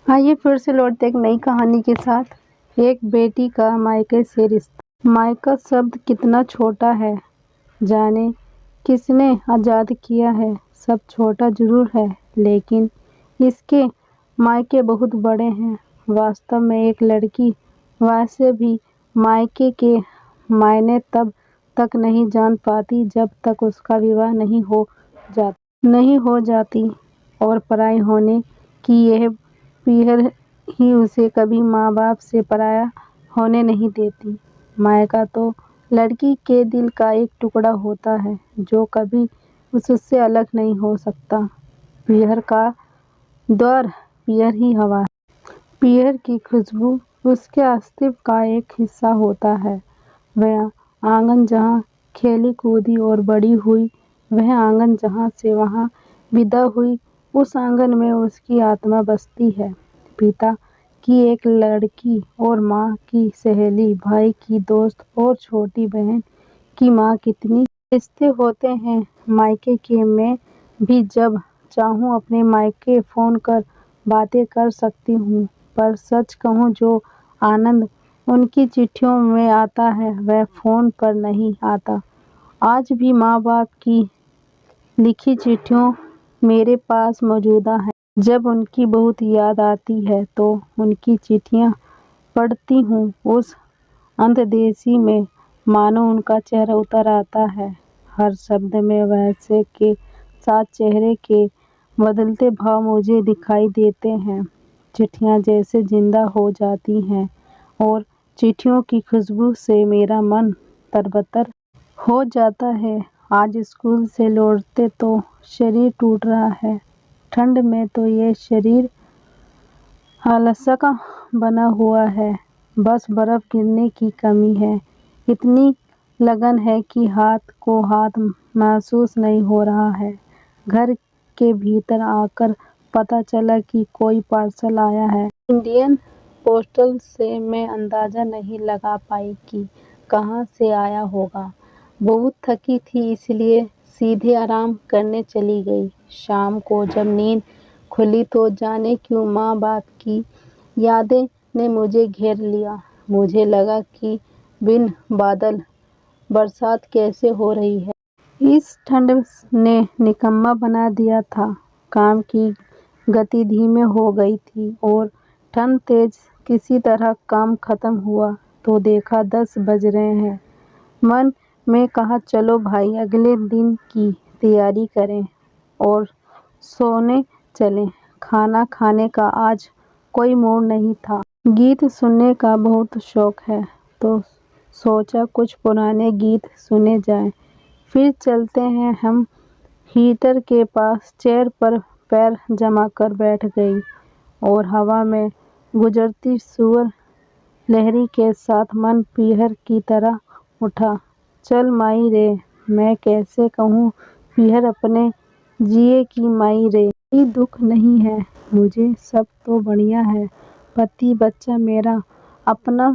आइए फिर से लौटते एक नई कहानी के साथ। एक बेटी का मायके से रिश्ता। मायका शब्द कितना छोटा है, जाने किसने आज़ाद किया है। सब छोटा जरूर है, लेकिन इसके मायके बहुत बड़े हैं। वास्तव में एक लड़की वैसे भी मायके के मायने तब तक नहीं जान पाती जब तक उसका विवाह नहीं हो जाती और पराई होने की यह पीहर ही उसे कभी माँ बाप से पराया होने नहीं देती। मायका तो लड़की के दिल का एक टुकड़ा होता है जो कभी उससे अलग नहीं हो सकता। पीहर का द्वार पीहर ही हवा है। पीहर की खुशबू उसके अस्तित्व का एक हिस्सा होता है। वह आंगन जहाँ खेली कूदी और बड़ी हुई, वह आंगन जहाँ से वहाँ विदा हुई, उस आंगन में उसकी आत्मा बसती है। पिता की एक लड़की और माँ की सहेली, भाई की दोस्त और छोटी बहन की माँ, कितनी रिश्ते होते हैं मायके के। मैं भी जब चाहूँ अपने मायके फ़ोन कर बातें कर सकती हूँ, पर सच कहूँ जो आनंद उनकी चिट्ठियों में आता है वह फ़ोन पर नहीं आता। आज भी माँ बाप की लिखी चिट्ठियों मेरे पास मौजूदा हैं। जब उनकी बहुत याद आती है तो उनकी चिट्ठियाँ पढ़ती हूँ। उस अंतदेशी में मानो उनका चेहरा उतर आता है। हर शब्द में वैसे के साथ चेहरे के बदलते भाव मुझे दिखाई देते हैं। चिट्ठियाँ जैसे जिंदा हो जाती हैं और चिट्ठियों की खुशबू से मेरा मन तरबतर हो जाता है। आज स्कूल से लौटते तो शरीर टूट रहा है। ठंड में तो ये शरीर आलसा का बना हुआ है। बस बर्फ गिरने की कमी है। इतनी लगन है कि हाथ को हाथ महसूस नहीं हो रहा है। घर के भीतर आकर पता चला कि कोई पार्सल आया है। इंडियन पोस्टल से मैं अंदाज़ा नहीं लगा पाई कि कहाँ से आया होगा। बहुत थकी थी इसलिए सीधे आराम करने चली गई। शाम को जब नींद खुली तो जाने क्यों माँ बाप की यादें ने मुझे घेर लिया। मुझे लगा कि बिन बादल बरसात कैसे हो रही है। इस ठंड ने निकम्मा बना दिया था। काम की गति धीमे हो गई थी और ठंड तेज। किसी तरह काम खत्म हुआ तो देखा 10 बज रहे हैं। मन में कहा चलो भाई अगले दिन की तैयारी करें और सोने चलें। खाना खाने का आज कोई मूड नहीं था। गीत सुनने का बहुत शौक है तो सोचा कुछ पुराने गीत सुने जाएं। फिर चलते हैं। हम हीटर के पास चेयर पर पैर जमाकर बैठ गई और हवा में गुजरती सूअर लहरी के साथ मन पीहर की तरह उठा। चल माई रे, मैं कैसे कहूँ पीहर अपने जिए की माई रे। कोई दुख नहीं है मुझे, सब तो बढ़िया है। पति बच्चा मेरा अपना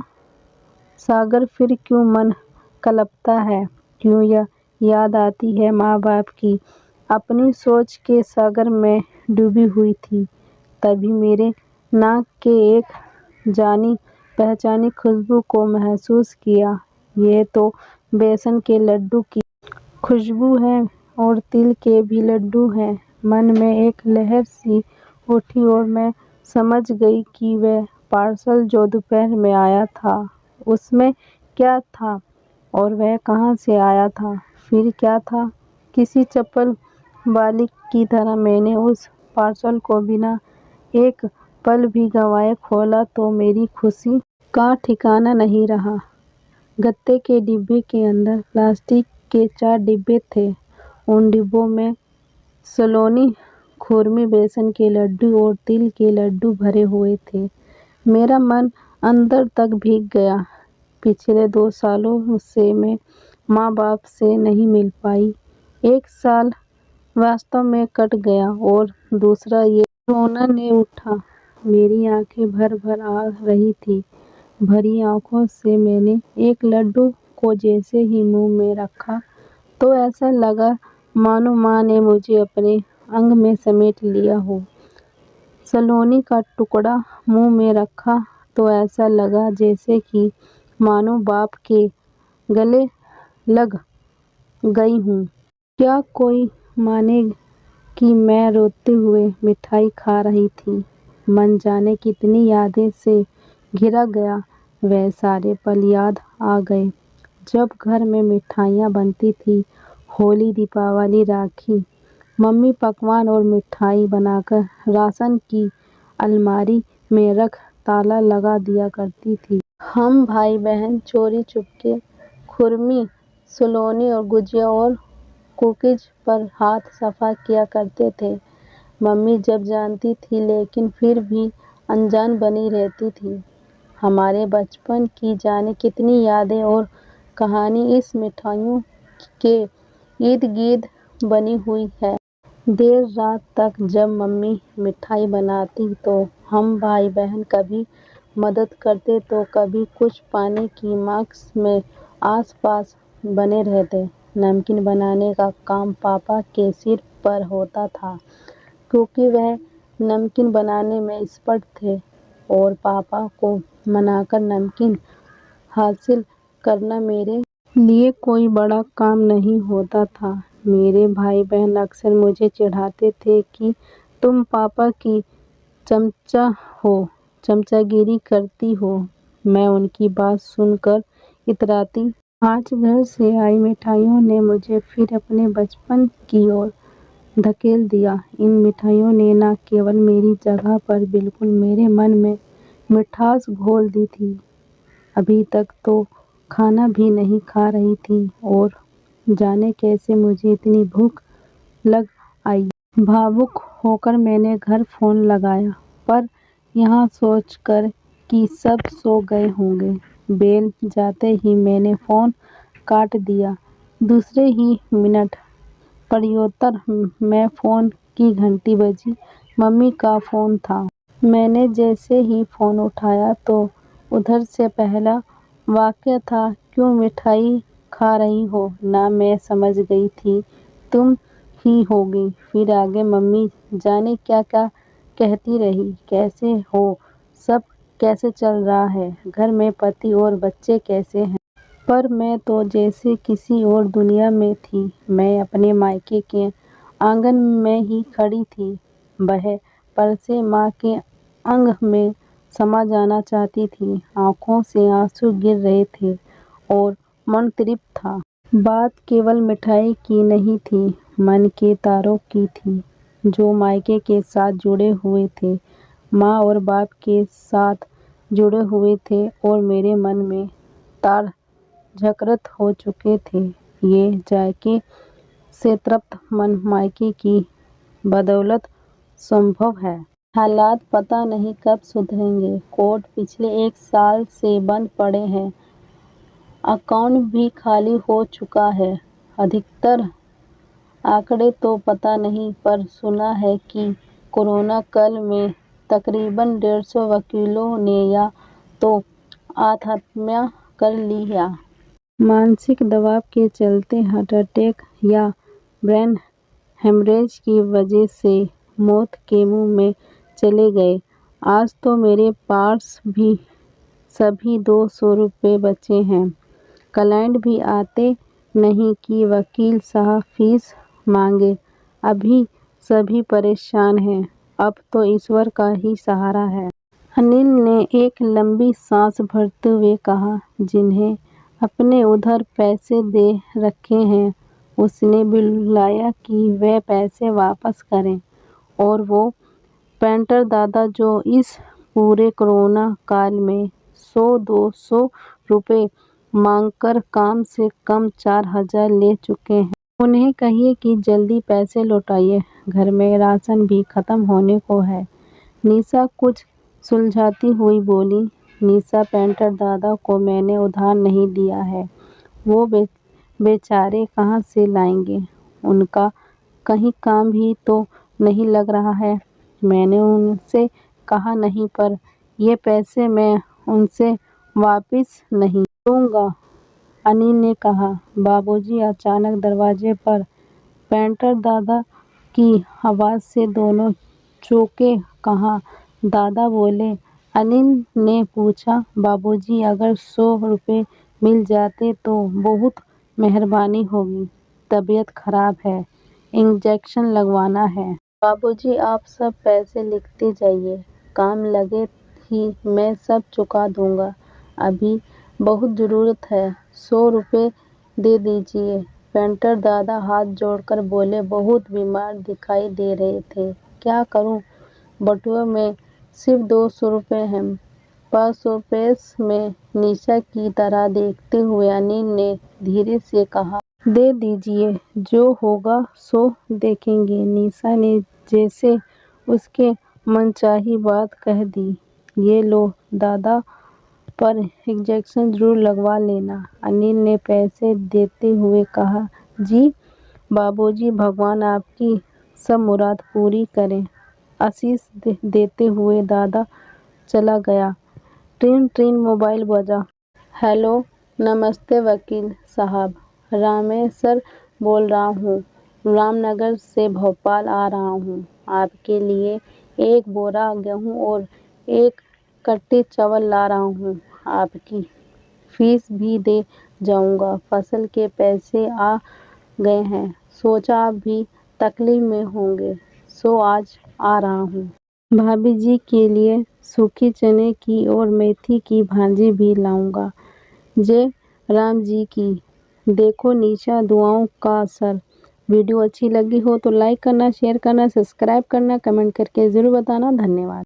सागर, फिर क्यों मन कलपता है। क्यों यह याद आती है माँ बाप की। अपनी सोच के सागर में डूबी हुई थी। तभी मेरे नाक के एक जानी पहचानी खुशबू को महसूस किया। ये तो बेसन के लड्डू की खुशबू है और तिल के भी लड्डू हैं। मन में एक लहर सी उठी और मैं समझ गई कि वह पार्सल जो दोपहर में आया था उसमें क्या था और वह कहाँ से आया था। फिर क्या था। किसी चपल बालिक की तरह मैंने उस पार्सल को बिना एक पल भी गंवाए खोला तो मेरी खुशी का ठिकाना नहीं रहा। गत्ते के डिब्बे के अंदर प्लास्टिक के 4 डिब्बे थे। उन डिब्बों में सलोनी, खुरमी, बेसन के लड्डू और तिल के लड्डू भरे हुए थे। मेरा मन अंदर तक भीग गया। पिछले 2 सालों से मैं माँ बाप से नहीं मिल पाई। 1 साल वास्तव में कट गया और दूसरा ये रोना ने उठा। मेरी आंखें भर भर आ रही थी। भरी आंखों से मैंने एक लड्डू को जैसे ही मुंह में रखा तो ऐसा लगा मानो माँ ने मुझे अपने अंग में समेट लिया हो। सलोनी का टुकड़ा मुंह में रखा तो ऐसा लगा जैसे कि मानो बाप के गले लग गई हूँ। क्या कोई माने कि मैं रोते हुए मिठाई खा रही थी। मन जाने कितनी यादें से घिरा गया। वह सारे पल याद आ गए जब घर में मिठाइयाँ बनती थी। होली, दीपावली, राखी। मम्मी पकवान और मिठाई बनाकर राशन की अलमारी में रख ताला लगा दिया करती थी। हम भाई बहन चोरी चुपके खुरमी, सलोनी और गुजिया और कुकीज पर हाथ सफा किया करते थे। मम्मी जब जानती थी लेकिन फिर भी अनजान बनी रहती थी। हमारे बचपन की जाने कितनी यादें और कहानी इस मिठाइयों के इर्द गिर्द बनी हुई है। देर रात तक जब मम्मी मिठाई बनाती तो हम भाई बहन कभी मदद करते तो कभी कुछ पाने की मांग में आस-पास बने रहते। नमकीन बनाने का काम पापा के सिर पर होता था क्योंकि वह नमकीन बनाने में एक्सपर्ट थे और पापा को मनाकर नमकीन हासिल करना मेरे लिए कोई बड़ा काम नहीं होता था। मेरे भाई बहन अक्सर मुझे चिढ़ाते थे कि तुम पापा की चमचा हो, चमचागिरी करती हो। मैं उनकी बात सुनकर इतराती। आज घर से आई मिठाइयों ने मुझे फिर अपने बचपन की ओर धकेल दिया। इन मिठाइयों ने न केवल मेरी जगह पर बिल्कुल मेरे मन में मिठास घोल दी थी। अभी तक तो खाना भी नहीं खा रही थी और जाने कैसे मुझे इतनी भूख लग आई। भावुक होकर मैंने घर फोन लगाया पर यहाँ सोचकर कि सब सो गए होंगे। बेल जाते ही मैंने फोन काट दिया। दूसरे ही मिनट प्रत्युत्तर में फोन की घंटी बजी। मम्मी का फोन था। मैंने जैसे ही फोन उठाया तो उधर से पहला वाक्य था, क्यों मिठाई खा रही हो ना। मैं समझ गई थी तुम ही होगी। फिर आगे मम्मी जाने क्या क्या कहती रही। कैसे हो सब, कैसे चल रहा है घर में, पति और बच्चे कैसे हैं। पर मैं तो जैसे किसी और दुनिया में थी। मैं अपने मायके के आंगन में ही खड़ी थी। वह पर से माँ के अंग में समा जाना चाहती थी। आंखों से आंसू गिर रहे थे और मन तृप्त था। बात केवल मिठाई की नहीं थी, मन के तारों की थी जो मायके के साथ जुड़े हुए थे, माँ और बाप के साथ जुड़े हुए थे और मेरे मन में तार झकरत हो चुके थे। ये जायके से तृप्त मन मायके की बदौलत संभव है। हालात पता नहीं कब सुधरेंगे। कोर्ट पिछले 1 साल से बंद पड़े हैं। अकाउंट भी खाली हो चुका है। अधिकतर आंकड़े तो पता नहीं पर सुना है कि कोरोना काल में तकरीबन 150 वकीलों ने या तो आत्महत्या कर ली या मानसिक दबाव के चलते हार्ट अटैक या ब्रेन हेमरेज की वजह से मौत के मुंह में चले गए। आज तो मेरे पास भी सभी 200 रुपये बचे हैं। क्लाइंट भी आते नहीं कि वकील साहब फीस मांगे। अभी सभी परेशान हैं। अब तो ईश्वर का ही सहारा है। अनिल ने एक लंबी सांस भरते हुए कहा, जिन्हें अपने उधर पैसे दे रखे हैं उसने बुलाया कि वे पैसे वापस करें। और वो पेंटर दादा जो इस पूरे कोरोना काल में 100-200 रुपये मांगकर कम से कम 4000 ले चुके हैं। उन्हें कहिए कि जल्दी पैसे लौटाइए, घर में राशन भी खत्म होने को है। निशा कुछ सुलझाती हुई बोली। निशा, पेंटर दादा को मैंने उधार नहीं दिया है। वो बेचारे कहाँ से लाएंगे। उनका कहीं काम भी तो नहीं लग रहा है। मैंने उनसे कहा नहीं पर ये पैसे मैं उनसे वापस नहीं लूँगा, अनिल ने कहा। बाबूजी अचानक दरवाजे पर पेंटर दादा की आवाज़ से दोनों चौंके कहा। दादा बोले। अनिल ने पूछा, बाबूजी अगर 100 रुपये मिल जाते तो बहुत मेहरबानी होगी। तबीयत खराब है, इंजेक्शन लगवाना है। बाबूजी आप सब पैसे लिखते जाइए, काम लगे ही मैं सब चुका दूंगा। अभी बहुत ज़रूरत है, 100 रुपये दे दीजिए। पेंटर दादा हाथ जोड़कर बोले, बहुत बीमार दिखाई दे रहे थे, क्या करूं? बटुए में सिर्फ 200 रुपये हैं। 500 पैसे में निशा की तरह देखते हुए अनिल ने धीरे से कहा, दे दीजिए, जो होगा सो देखेंगे। निशा ने जैसे उसके मनचाही बात कह दी। ये लो दादा, पर इंजेक्शन जरूर लगवा लेना। अनिल ने पैसे देते हुए कहा। जी बाबूजी, भगवान आपकी सब मुराद पूरी करें। आशीष देते हुए दादा चला गया। ट्रीन ट्रीन मोबाइल बजा। हेलो, नमस्ते वकील साहब, रामेश्वर बोल रहा हूँ। रामनगर से भोपाल आ रहा हूँ। आपके लिए 1 बोरा गेहूँ और 1 कट्टी चावल ला रहा हूँ। आपकी फीस भी दे जाऊंगा। फसल के पैसे आ गए हैं। सोचा आप भी तकलीफ में होंगे, सो आज आ रहा हूँ। भाभी जी के लिए सूखी चने की और मेथी की भाजी भी लाऊंगा। जय राम जी की। देखो निशा, दुआओं का असर। वीडियो अच्छी लगी हो तो लाइक करना, शेयर करना, सब्सक्राइब करना, कमेंट करके ज़रूर बताना। धन्यवाद।